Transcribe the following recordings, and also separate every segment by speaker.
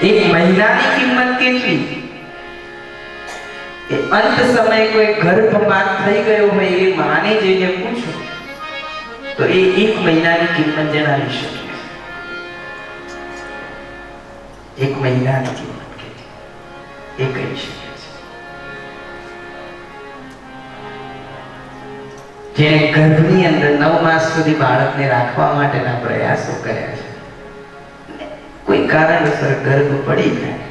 Speaker 1: એક મહિનાની કિંમત કેટલી? એ અંત સમયે કોઈ ગર્ભપાત થઈ ગયો હોય એ માને જઈને પૂછો તો એ એક મહિનાની કિંમત જણાવી શકે. એક મહિનાની કિંમત કેટલી એ કહી શકે છે. જેને ગર્ભની અંદર 9 માસ સુધી બાળકને રાખવા માટેના પ્રયાસો કર્યા છે, કોઈ કારણસર ગર્ભ પડી જાય,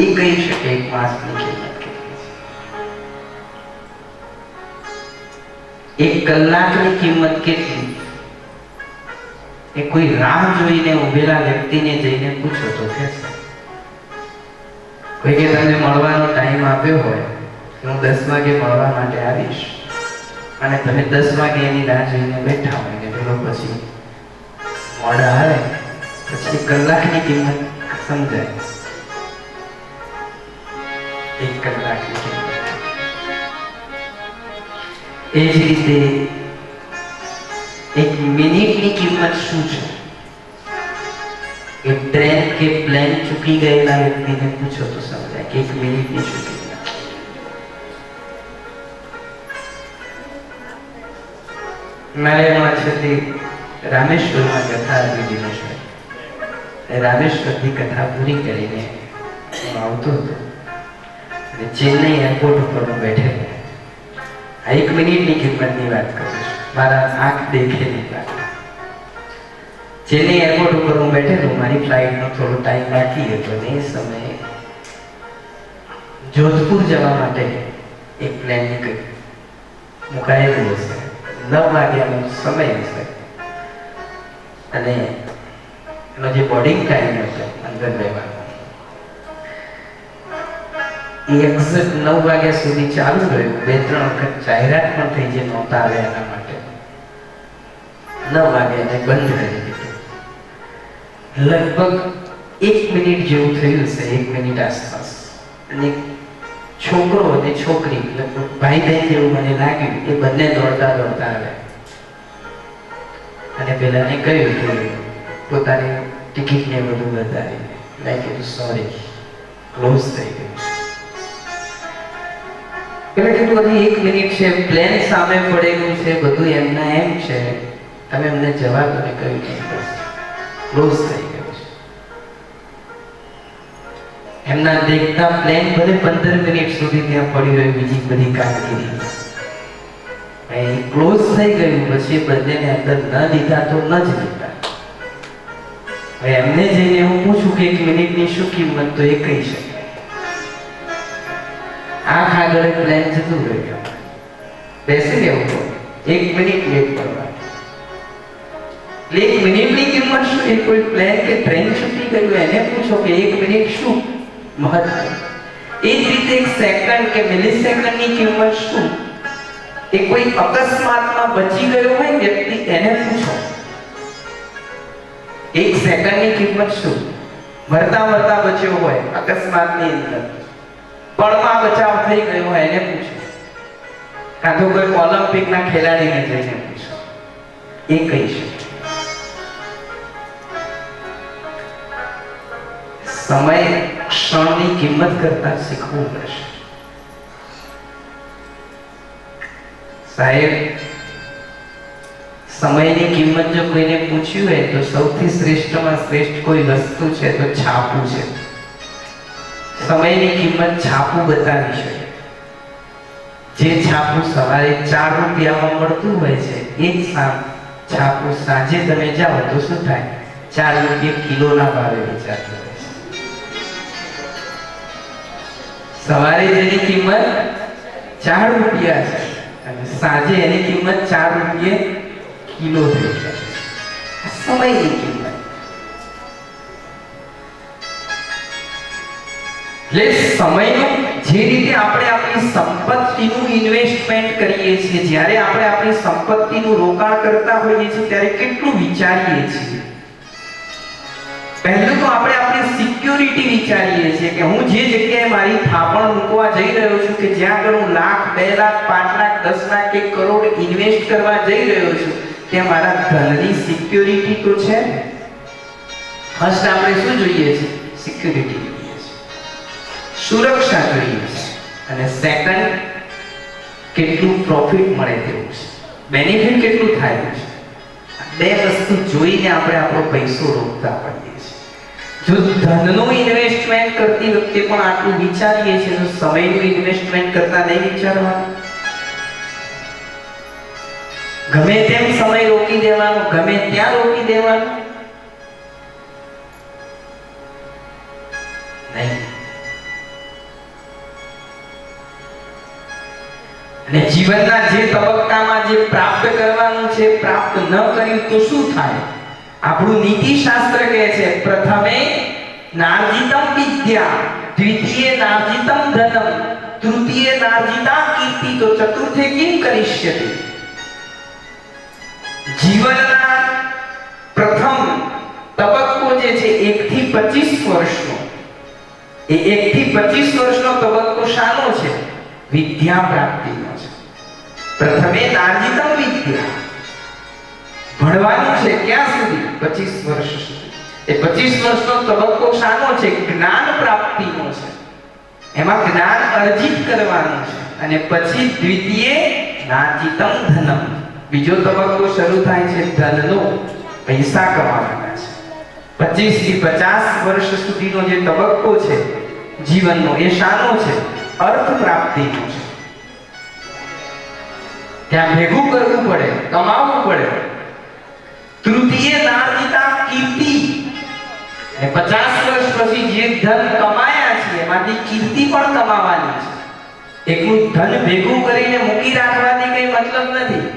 Speaker 1: એ કહી શકે એક માસની કિંમત કેટલી છે. એક કલાકની કિંમત કેટલી એ કોઈ રાહ જોઈને ઉભેલા વ્યક્તિને જઈને પૂછો તો કહેશે. કોઈ કે તમને મળવાનો ટાઈમ આપ્યો હોય કે હું 10 વાગે મળવા માટે આવીશ અને તમે 10 વાગે એની રાહ જોઈને બેઠા હોય ને પેલો પછી મોડા આવે પછી કલાકની કિંમત સમજાય. એક કલાકની કિંમત. એ જ રીતે એક મિનિટની કિંમત શું છે? એ ટ્રેન કે પ્લેન ચૂકી ગયેલા વ્યક્તિને પૂછો તો સમજાય કે એક મિનિટની શું કિંમત. મારે એમાં છે તે રામેશ્વરમાં કથા હતી દિનેશભાઈ. રામેશ્વરથી કથા પૂરી કરીને હું આવતો હતો અને ચેન્નઈ એરપોર્ટ ઉપર હું બેઠેલો. આ 1 મિનિટની કિંમતની વાત કરું છું, મારા આંખ દેખેલી વાત. ચેન્નઈ એરપોર્ટ ઉપર હું બેઠેલો, મારી ફ્લાઇટનો થોડો ટાઈમ બાકી હતો અને એ સમયે જોધપુર જવા માટે એક પ્લેન મુકાયેલું હશે. 9 વાગ્યાનો સમય હશે અને એનો જે બોર્ડિંગ ટાઈમ હતો અંદર રહેવાનો એ એક્ઝેક્ટ 9 વાગ્યા સુધી ચાલુ રહ્યું. 2-3 વખત જાહેરાત પણ થઈ જે નહોતા આવ્યા એના માટે. 9 વાગે એને બંધ કરી દીધું. લગભગ 1 મિનિટ જેવું થયું છે, 1 મિનિટ આસપાસ. અને છોકરો અને છોકરી લગભગ ભાઈ બહેન જેવું મને લાગ્યું. એ બંને દોડતા દોડતા આવ્યા અને પેલાને કહ્યું કે પોતાની ટિકિટ ને બધું બતાવી. મેં કીધું સોરી, ક્લોઝ થઈ ગયું. એટલે કીધું હજી 1 મિનિટ છે, પ્લેન સામે પડેલું છે, બધું એમના એમ છે, તમે અમને જવાબ અને કહ્યું ક્લોઝ થઈ ગયું છે. એમના દેખતા પ્લેન ભલે 15 મિનિટ સુધી ત્યાં પડી રહ્યું, બીજી બધી કામગીરી ક્લોઝ થઈ ગયું. પછી બંનેને અંદર ન લીધા તો ન જ લીધા. હવે એમને જઈને હું પૂછું કે 1 મિનિટની શું કિંમત, તો એ કહી શકે. આંખ આગળ પ્લેન જતું રહ્યું, બેસી રહેવું પડે, 1 મિનિટ લેટ કરવા. 1 મિનિટની કિંમત શું? એ કોઈ પ્લેન કે ટ્રેન છૂટી ગયું એને પૂછો કે 1 મિનિટ શું મહત્વ. એ જ રીતે 1 સેકન્ડ કે મિલી સેકન્ડની કિંમત શું? એ કોઈ અકસ્માતમાં બચી ગયો હોય વ્યક્તિ એને પૂછો 1 સેકન્ડની કિંમત શું? મરતા મરતા બચ્યો હોય અકસ્માતની અંદર, પળમાં બચાવ થઈ ગયો હોય એને પૂછો. કાં તો કોઈ ઓલિમ્પિકના ખેલાડીને જઈને પૂછો, એ કહી શકે. સમય ક્ષણની કિંમત કરતા શીખવું પડશે. સાહેબ, સમયની કિંમત જો કોઈને પૂછ્યું હોય તો સૌથી શ્રેષ્ઠમાં શ્રેષ્ઠ કોઈ વસ્તુ છે તો છાપું છે. સમયની કિંમત છાપું બતાવી શકે. જે છાપું સવારે 4 રૂપિયામાં મળતું હોય છે એ જ છાપું સાંજે તમે જાઓ તો શું થાય? 4 રૂપિયા કિલોના ભાવે વેચાતું હોય છે. સવારે જેની કિંમત 4 રૂપિયા છે અને સાંજે એની કિંમત 4 રૂપિયે કિલો થઈ જાય. સમયની કિંમત. એટલે સમયનું જે રીતે આપણે આપણી સંપત્તિનું ઇન્વેસ્ટમેન્ટ કરીએ છીએ, જ્યારે આપણે આપણી સંપત્તિનું રોકાણ કરતા હોઈએ છીએ ત્યારે કેટલું વિચારીએ છીએ. પહેલું તો આપણે આપણી સિક્યોરિટી વિચારીએ છીએ કે હું જે જગ્યાએ મારી થાપણ મૂકવા જઈ રહ્યો છું, કે જ્યાં આગળ હું લાખ, 2 લાખ, 5 લાખ, 10 લાખ કે કરોડ ઇન્વેસ્ટ કરવા જઈ રહ્યો છું, ત્યાં મારા ધનની સિક્યોરિટી તો છે. ફર્સ્ટ આપણે શું જોઈએ છે? સિક્યુરિટી જોઈએ છે, સુરક્ષા જોઈએ છે, અને સેકન્ડ કેટલું પ્રોફિટ મળે તેવું છે, બેનિફિટ કેટલું થાય છે. બે વસ્તુ જોઈને આપણે આપણો પૈસો રોકતા પડીએ છીએ. જો ધનનું ઇન્વેસ્ટમેન્ટ કરતી વખતે પણ આટલું વિચારીએ છીએ તો સમયનું ઇન્વેસ્ટમેન્ટ કરતા નહીં વિચારવાનું. ગમે તેમ સમય રોકી દેવાનો, ગમે ત્યાં રોકી દેવાનો નહીં. અને જીવનના જે તબક્કામાં જે પ્રાપ્ત કરવાનું છે પ્રાપ્ત ન કર્યું તો શું થાય? આપણું નીતિશાસ્ત્ર કહે છે, પ્રથમે નાર્જિતમ વિદ્યા, દ્વિતીય નાર્જિતમ ધનમ, તૃતીય નાર્જિતા કીર્તિ, તો ચતુર્થે કિમ કરિષ્યતિ. જીવનના પ્રથમ તબક્કો જે છે 1 થી 25 વર્ષનો, એ 1 થી 25 વર્ષનો તબક્કો શાનો છે? વિદ્યા પ્રાપ્તિનો છે. પ્રથમે નાર્જિતમ વિદ્યા, ભણવાનું છે ક્યાં સુધી? 25 વર્ષ સુધી. એ 25 વર્ષનો તબક્કો શાનો છે? જ્ઞાન પ્રાપ્તિનો છે. એમાં જ્ઞાન અર્જિત કરવાનું છે. અને પછી દ્વિતીય નાર્જિતમ ધનમ, બીજો તબક્કો શરૂ થાય છે ધનનો, પૈસા કમાવાના છે. 25 થી 50 વર્ષ સુધીનો જે તબક્કો છે જીવનનો, એ શાનો છે? અર્થ પ્રાપ્તિનો છે. ત્યાં ભેગું કરવું પડે, કમાવવું પડે. તૃતીય નાર્જિતા કીર્તિ, અને 50 વર્ષ પછી જે ધન કમાયા છે એમાંથી કીર્તિ પણ કમાવાની છે. એકલું ધન ભેગું કરીને મૂકી રાખવાથી કઈ મતલબ નથી.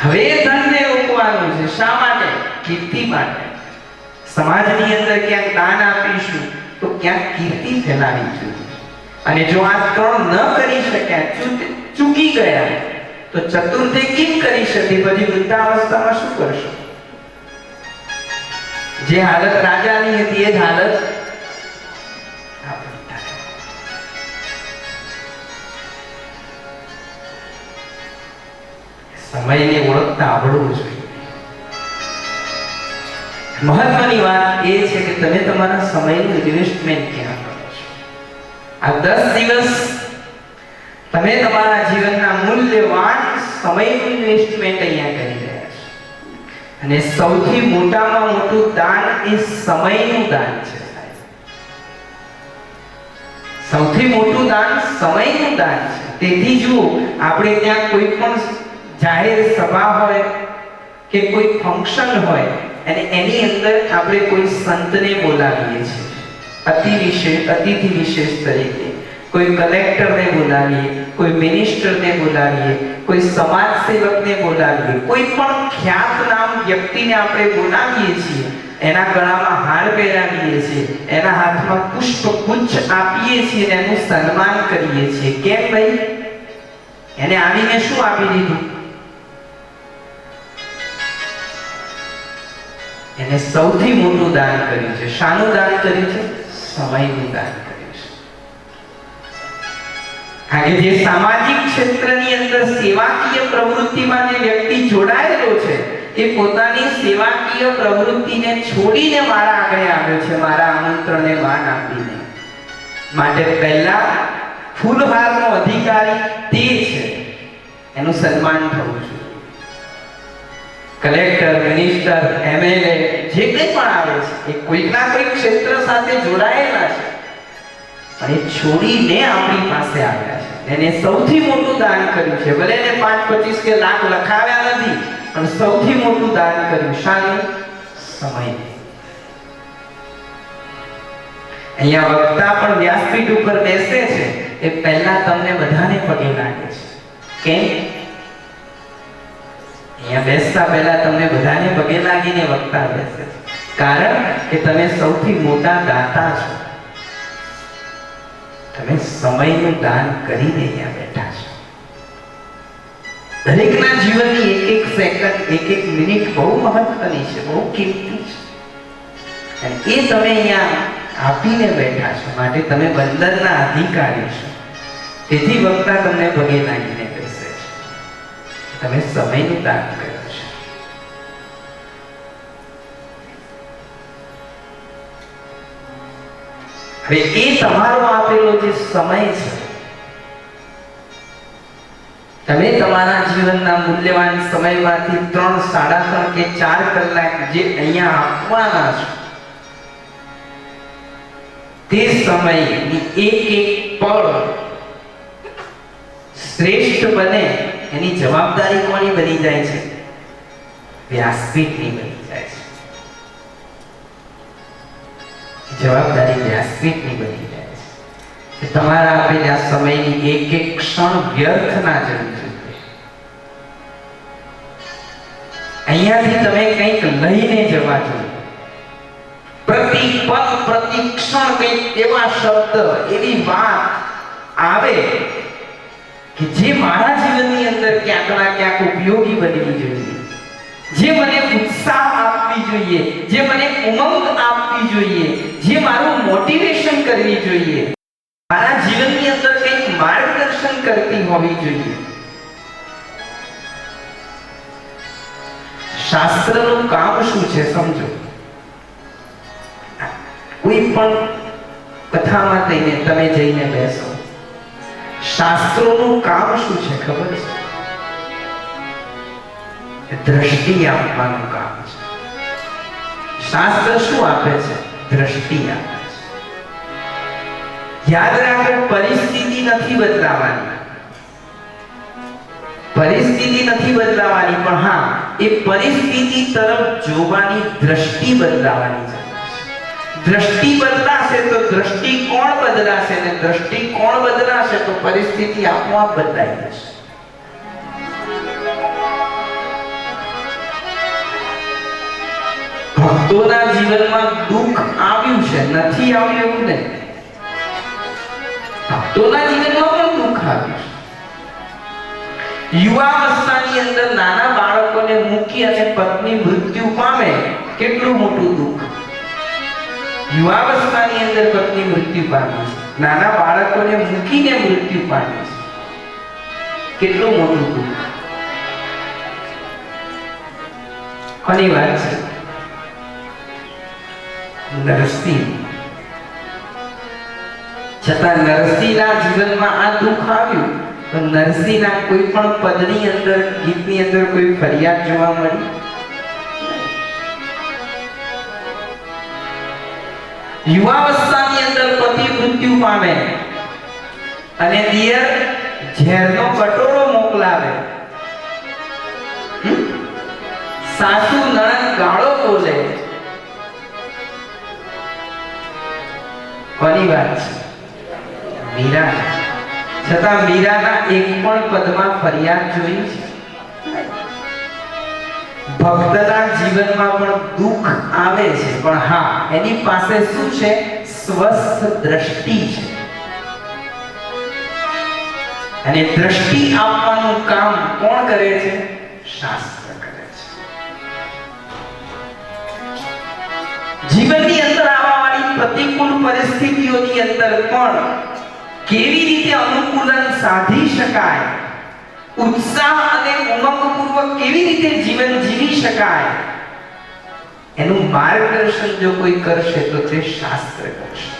Speaker 1: હવે ધનને રોકવાનું છે. શા માટે? કીર્તિ માટે. સમાજની અંદર ક્યાંક દાન આપીશું તો ક્યાંક કીર્તિ ફેલાવી જોઈએ. અને જો આ ત્રણ ન કરી શક્યા, ચૂકી ગયા, તો ચતુર્થે કિમ કરી શકે? પછી વૃદ્ધાવસ્થામાં શું કરશો? જે હાલત રાજાની હતી એ જ હાલત આપણી થાય. સમયને ઓળખતા આવડવું જોઈએ. મહત્વની વાત એ છે કે તમે તમારા સમયનું ઇન્વેસ્ટમેન્ટ ક્યાં કરો છો. આ 10 દિવસ તમે તમારા જીવનના મૂલ્યવાન સમયનું ઇન્વેસ્ટમેન્ટ અહીંયા કરી રહ્યા છો. અને સૌથી મોટામાં મોટું દાન એ સમયનું દાન છે. સૌથી મોટું દાન સમયનું દાન છે. તેથી જો આપણે ત્યાં કોઈ પણ જાહેર સભા હોય કે કોઈ ફંક્શન હોય અને એની અંદર આપણે કોઈ સંતને બોલાવીએ છીએ અતિથિ વિશેષ તરીકે, કોઈ કલેક્ટરને બોલાવીએ, કોઈ મિનિસ્ટરને બોલાવીએ, કોઈ સમાજ સેવકને બોલાવીએ, કોઈ પણ ખ્યાતનામ વ્યક્તિને આપણે બોલાવીએ છીએ, એના ગળામાં હાર પહેરાવીએ છીએ, એના હાથમાં પુષ્પગુચ્છ આપીએ છીએ અને એનું સન્માન કરીએ છીએ. કેમ ભાઈ? એને આવીને શું આપી દીધું? એને સૌથી મોટું દાન કર્યું છે. શાનું દાન કર્યું છે? સમયનું દાન કર્યું છે. કારણ કે જે સામાજિક ક્ષેત્રની અંદર સેવાકીય પ્રવૃત્તિમાં જે વ્યક્તિ જોડાયેલો છે એ પોતાની સેવાકીય પ્રવૃત્તિને છોડીને મારા આગળ આવ્યો છે, મારા આમંત્રણને માન આપીને. માટે પહેલા ફૂલહારનો અધિકારી તે છે, એનું સન્માન થવું જોઈએ. કલેક્ટર, મિનિસ્ટર, એમએલએ જે કંઈ પણ આવે છે એ કોઈકના કોઈક ક્ષેત્ર સાથે જોડાયેલા છે, અને છોડીને આપણી પાસે આવ્યા છે. એને સૌથી મોટું દાન કર્યું છે. ભલે એને 5, 25 કે લાખ લખાવ્યા નથી, પણ સૌથી મોટું દાન કર્યું. શાનું? સમય. અહીંયા વક્તા પણ વ્યાસપીઠ ઉપર બેસે છે એ પહેલા તમને બધાને પગે લાગે છે. કેમ? અહીંયા બેસતા પહેલા તમને બધાને પગે લાગીને વક્તા બેસે છે. કારણ કે તમે સૌથી મોટા દાતા છો. તમે સમયનું દાન કરીને અહીંયા બેઠા છો. દરેકના જીવનની એક સેકન્ડ, એક મિનિટ બહુ મહત્વની છે, બહુ કિંમતી છે. અને એ તમે અહીંયા આપીને બેઠા છો. માટે તમે બંદરના અધિકારી છો. તેથી વક્તા તમને પગે લાગીને બેસે છે. તમે સમયનું દાન કર્યું છે. હવે એ તમારો આપેલો જે સમય છે, તમે તમારા જીવનના મૂલ્યવાન સમયમાંથી 3, 3.5 કે 4 કલાક જે અહીંયા આપવાના છો, તે સમયની એક પળ શ્રેષ્ઠ બને એની જવાબદારી કોની બની જાય છે? વ્યાસપીઠની બની જાય છે. જવાબદારી વ્યાસપીઠની બની જાય છે. તમારા આપેલા સમયની એક ક્ષણ વ્યર્થ ના જવી જોઈએ. અહીંયાથી તમે કંઈક લઈને જવા જોઈએ. પ્રતિ પલ પ્રતિ ક્ષણ કંઈક એવા શબ્દ, એવી વાત આવે કે જે મારા જીવનની અંદર ક્યાંક ના ક્યાંક ઉપયોગી બનવી જોઈએ, જે મને ઉત્સાહ આપવી જોઈએ, જે મને ઉમંગ આપવી જોઈએ, જે મારું મોટિવેશન કરવી જોઈએ, મારા જીવનની અંદર કંઈક માર્ગદર્શન કરતી હોવી જોઈએ. શાસ્ત્રનું કામ શું છે સમજો. કોઈ પણ કથામાં તમે જઈને બેસો, શાસ્ત્રોનું કામ શું છે ખબર છે? દ્રષ્ટિ આપવાનું કામ છે. શાસ્ત્ર શું આપે છે? દ્રષ્ટિ આપે છે. યાદ રાખો, પરિસ્થિતિ નથી બદલાવાની, પરિસ્થિતિ નથી બદલાવાની, પણ હા, એ પરિસ્થિતિ તરફ જોવાની દ્રષ્ટિ બદલાવાની છે. દ્રષ્ટિ બદલાશે તો દ્રષ્ટિકોણ બદલાશે, અને દ્રષ્ટિકોણ બદલાશે તો પરિસ્થિતિ આપોઆપ બદલાઈ જશે. ભક્તોના જીવનમાં દુઃખ આવ્યું છે, નથી આવ્યું એવું નહીં. ભક્તોના જીવનમાં પણ દુઃખ આવ્યું છે. યુવાવસ્થાની અંદર નાના બાળકોને મૂકી અને પત્ની મૃત્યુ પામે, કેટલું મોટું દુઃખ. યુવાવસ્થાની અંદર પત્ની મૃત્યુ પામી છે, નાના બાળકોને મૂકીને મૃત્યુ પામી છે, કેટલું મોટું દુઃખ. કોની વાત છે? નરસિંહ. છતાં નરસિંહના જીવનમાં આ દુઃખ આવ્યું, તો નરસિંહના કોઈ પણ પદની અંદર, ગીતની અંદર કોઈ ફરિયાદ જોવા મળી? યુવાવસ્થાની અંદર પતિ મૃત્યુ પામે અને દિયર ઝેરનો કટોરો મોકલાવે, સાસુ નણંદ ગાળો બોલે. કોની વાત છે? મીરા. છતાં મીરાના એક પણ પદમાં ફરિયાદ જોઈ છે? ભક્તના જીવનમાં પણ દુઃખ આવે છે, પણ હા, એની પાસે શું છે? સ્વસ્થ દ્રષ્ટિ છે. અને દ્રષ્ટિ આપવાનું કામ કોણ કરે છે? શાસ્ત્ર કરે છે. જીવનની અંદર આવવાવાળી પ્રતિકૂળ પરિસ્થિતિઓની અંદર પણ કેવી રીતે અનુકૂલન સાધી શકાય, ઉત્સાહ અને ઉમંગપૂર્વક કેવી રીતે જીવન જીવી શકાય, એનું માર્ગદર્શન જો કોઈ કરશે તો તે શાસ્ત્ર કરશે.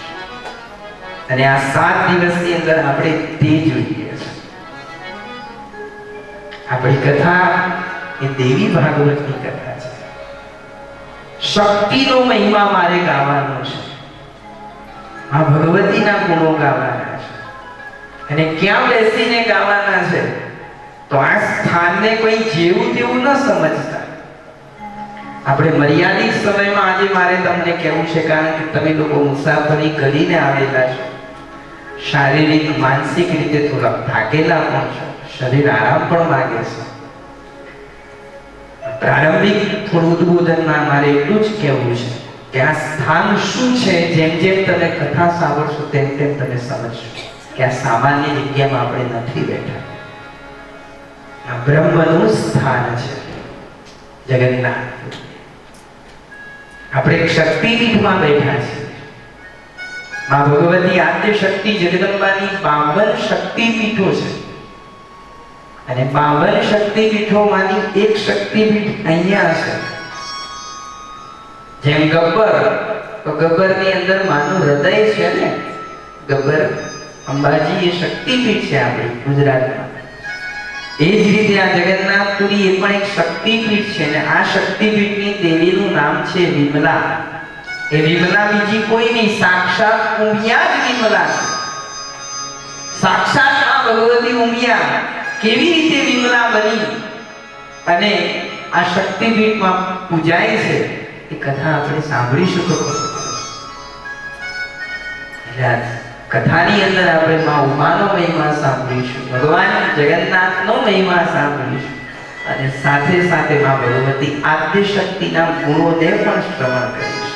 Speaker 1: અને આ 7 દિવસની અંદર આપણે તે જોઈએ છે. આપણી કથા એ દેવી ભાગવતની કથા છે. શક્તિનો મહિમા મારે ગાવાનો છે, આ ભગવતીના ગુણો ગાવાના છે. અને ક્યાં બેસીને ગાવાના છે? તો આ સ્થાનને કોઈ જેવું તેવું ન સમજતા. આપણે મર્યાદિત સમયમાં આજે મારે તમને કહેવું છે, કારણ કે તમે લોકો મુસાફરી કરીને આવેલા છો, શારીરિક માનસિક રીતે થોડા થાકેલા પણ છો, શરીર આરામ પણ માંગે છે. પ્રારંભિક થોડું ઉદ્બોધનમાં મારે એટલું જ કહેવું છે કે આ સ્થાન શું છે, જેમ જેમ તમે કથા સાંભળશો તેમ તેમ તમે સમજશો કે આ સામાન્ય જગ્યામાં આપણે નથી બેઠા. આ બ્રહ્મનું સ્થાન છે, જગન્નાથ. આપણે એક શક્તિપીઠમાં બેઠા છીએ. માં ભગવતી આદ્ય શક્તિ જગદંબાની 52 શક્તિપીઠો છે, અને 52 શક્તિપીઠોમાંની એક શક્તિપીઠ અહીંયા છે. જેમ ગબ્બર તો ગબ્બરની અંદર માનું હૃદય છે ને, ગબ્બર અંબાજી એ શક્તિપીઠ છે આપણી ગુજરાતમાં. એ જ રીતે આ જગન્નાથપુરી એ પણ એક શક્તિપીઠ છે ને આ શક્તિપીઠની દેવીનું નામ છે વિમલા. એ વિમલા બીજી કોઈ નહીં, સાક્ષાત ઉમિયા જ વિમલા છે. સાક્ષાત આ ભગવતી ઉમિયા કેવી રીતે વિમલા બની અને આ શક્તિપીઠમાં પૂજાય છે એ કથા આપણે સાંભળીશું તો કથાની અંદર આપણે માં ઉમાનો મહિમા સાંભળીશું, ભગવાન જગન્નાથનો મહિમા સાંભળીશું અને સાથે સાથે માં ભગવતી આદ્ય શક્તિના ગુણોને પણ શ્રવણ કરીશું.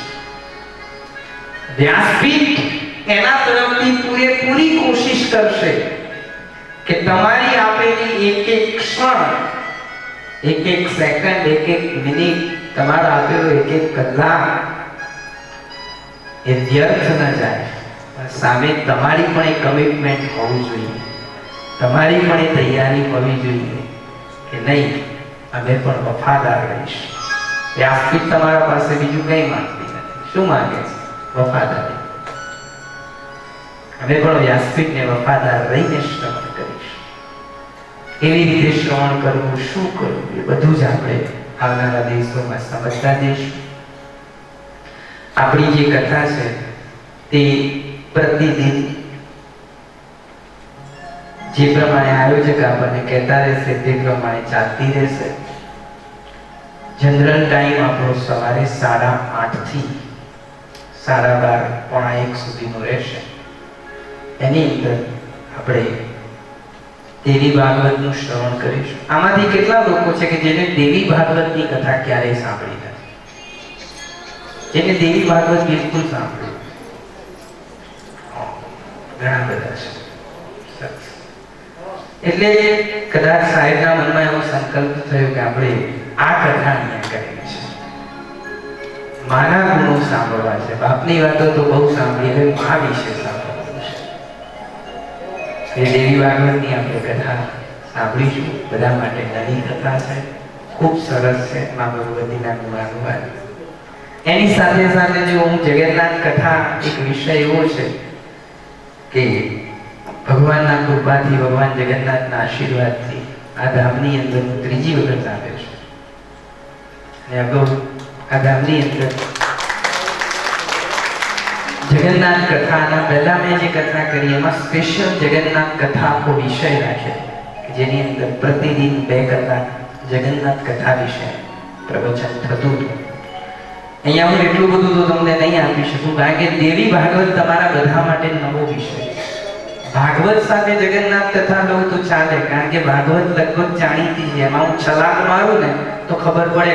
Speaker 1: વ્યાસપીઠ એના તરફથી પૂરેપૂરી કોશિશ કરશે કે તમારી આપેલી એક એક ક્ષણ, એક એક સેકન્ડ, એક એક મિનિટ, તમારો આપેલો એક એક કલાક એ વ્યર્થ ન જાય. સામે તમારી પણ એક કમિટમેન્ટ હોવું જોઈએ, તમારી પણ એ તૈયારી હોવી જોઈએ કે નહીં અમે પણ વફાદાર રહીશું. વ્યાસપીઠ તમારા પાસે બીજું કંઈ માંગતી નથી. શું માંગે છે? વફાદારી. અમે પણ વ્યાસપીઠને વફાદાર રહીને શ્રવણ કરીશું. કેવી રીતે શ્રવણ કરવું, શું કરવું એ બધું જ આપણે આવનારા દિવસોમાં સમજતા જઈશું. આપણી જે કથા છે તે પ્રતિદિન જે પ્રમાણે આયોજક આપણને કહેતા રહેશે તે પ્રમાણે ચાલતી રહેશે. જનરલ ટાઈમ આપણો સવારે 8:30 થી 12:30, 1 સુધીનો રહેશે. એની અંદર આપણે દેવી ભાગવતનું શ્રવણ કરીશું. આમાંથી કેટલા લોકો છે કે જેને દેવી ભાગવતની કથા ક્યારેય સાંભળી નથી, જેને દેવી ભાગવત બિલકુલ સાંભળ્યું? ઘણા બધા છે. એટલે કદાચ સાહેબના મનમાં એવો સંકલ્પ થયો કે આપણે આ કથા અહીંયા કરવી છે, માના ગુણો સાંભળવા છે. બાપની વાતો તો બહુ સાંભળી, હવે મા વિશે સાંભળવાનું છે. એ દેવી ભાગવતની આપણે કથા સાંભળીશું. બધા માટે નવી કથા છે, ખૂબ સરસ છે. મા ભગવતીના ગુણાનુવાદ. એની સાથે સાથે જો હું જગન્નાથ કથા, એક વિષય એવો છે કે ભગવાનના કૃપાથી, ભગવાન જગન્નાથના આશીર્વાદથી આ ધામની અંદર હું ત્રીજી વખત આવ્યો છું. અને અગાઉ આ ધામની અંદર જગન્નાથ કથાના પહેલા મેં જે કથા કરી એમાં સ્પેશિયલ જગન્નાથ કથા આખો વિષય રાખ્યો કે જેની અંદર પ્રતિદિન 2 કલાક જગન્નાથ કથા વિશે પ્રવચન થતું હતું. અહીંયા હું એટલું બધું તો તમને નહીં આપી શકું, કારણ કે દેવી ભાગવત તમારા બધા માટે નવો વિષય. ભાગવત સાથે જગન્નાથ કથા લઉં તો ચાલે, કારણ કે ભાગવત લગભગ જાણીતી છે. એમાં હું છલાંગ મારું ને તો ખબર પડે